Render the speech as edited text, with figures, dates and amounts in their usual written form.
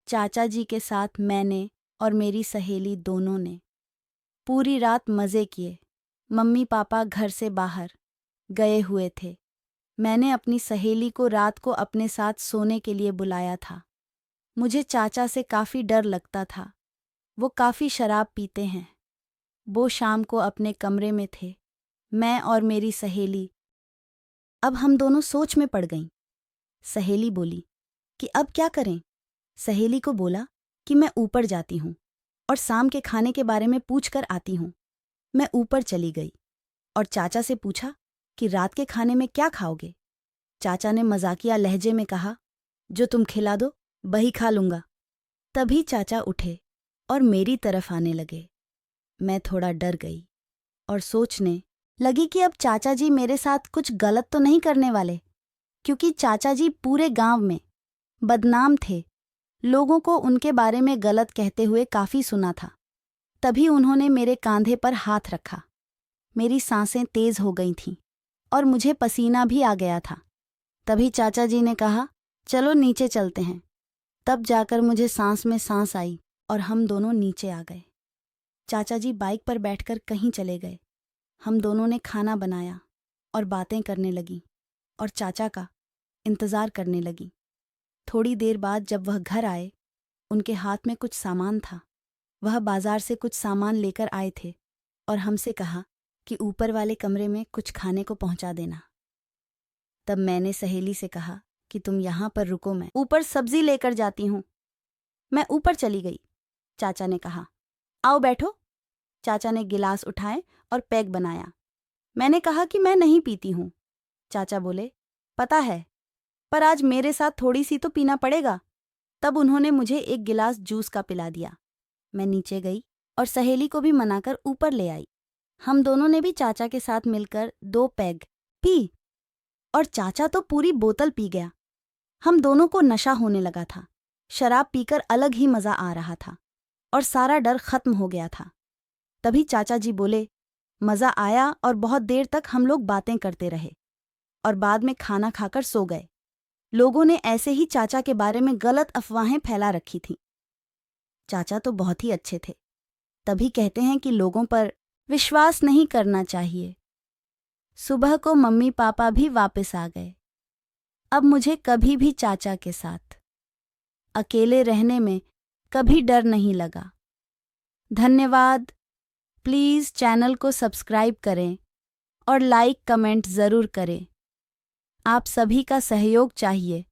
चाचा जी के साथ मैंने और मेरी सहेली दोनों ने पूरी रात मज़े किए। मम्मी पापा घर से बाहर गए हुए थे। मैंने अपनी सहेली को रात को अपने साथ सोने के लिए बुलाया था। मुझे चाचा से काफ़ी डर लगता था। वो काफ़ी शराब पीते हैं। वो शाम को अपने कमरे में थे। मैं और मेरी सहेली। अब हम दोनों सोच में पड़ गईं। सहेली बोली कि अब क्या करें। सहेली को बोला कि मैं ऊपर जाती हूँ और शाम के खाने के बारे में पूछ कर आती हूँ। मैं ऊपर चली गई और चाचा से पूछा कि रात के खाने में क्या खाओगे। चाचा ने मजाकिया लहजे में कहा, जो तुम खिला दो वही खा लूँगा। तभी चाचा उठे और मेरी तरफ आने लगे। मैं थोड़ा डर गई और सोचने लगी कि अब चाचा जी मेरे साथ कुछ गलत तो नहीं करने वाले, क्योंकि चाचा जी पूरे गांव में बदनाम थे। लोगों को उनके बारे में गलत कहते हुए काफ़ी सुना था। तभी उन्होंने मेरे कंधे पर हाथ रखा। मेरी सांसें तेज हो गई थीं और मुझे पसीना भी आ गया था। तभी चाचा जी ने कहा, चलो नीचे चलते हैं। तब जाकर मुझे सांस में सांस आई और हम दोनों नीचे आ गए। चाचा जी बाइक पर बैठकर कहीं चले गए। हम दोनों ने खाना बनाया और बातें करने लगी और चाचा का इंतज़ार करने लगी। थोड़ी देर बाद जब वह घर आए, उनके हाथ में कुछ सामान था। वह बाजार से कुछ सामान लेकर आए थे और हमसे कहा कि ऊपर वाले कमरे में कुछ खाने को पहुंचा देना। तब मैंने सहेली से कहा कि तुम यहाँ पर रुको, मैं ऊपर सब्जी लेकर जाती हूँ। मैं ऊपर चली गई। चाचा ने कहा, आओ बैठो। चाचा ने गिलास उठाए और पैक बनाया। मैंने कहा कि मैं नहीं पीती हूँ। चाचा बोले, पता है, पर आज मेरे साथ थोड़ी सी तो पीना पड़ेगा। तब उन्होंने मुझे एक गिलास जूस का पिला दिया। मैं नीचे गई और सहेली को भी मनाकर ऊपर ले आई। हम दोनों ने भी चाचा के साथ मिलकर 2 पैग पी और चाचा तो पूरी बोतल पी गया। हम दोनों को नशा होने लगा था। शराब पीकर अलग ही मज़ा आ रहा था और सारा डर खत्म हो गया था। तभी चाचा जी बोले, मज़ा आया और बहुत देर तक हम लोग बातें करते रहे और बाद में खाना खाकर सो गए। लोगों ने ऐसे ही चाचा के बारे में गलत अफवाहें फैला रखी थीं। चाचा तो बहुत ही अच्छे थे। तभी कहते हैं कि लोगों पर विश्वास नहीं करना चाहिए। सुबह को मम्मी पापा भी वापस आ गए। अब मुझे कभी भी चाचा के साथ अकेले रहने में कभी डर नहीं लगा। धन्यवाद। प्लीज़ चैनल को सब्सक्राइब करें और लाइक कमेंट ज़रूर करें। आप सभी का सहयोग चाहिए।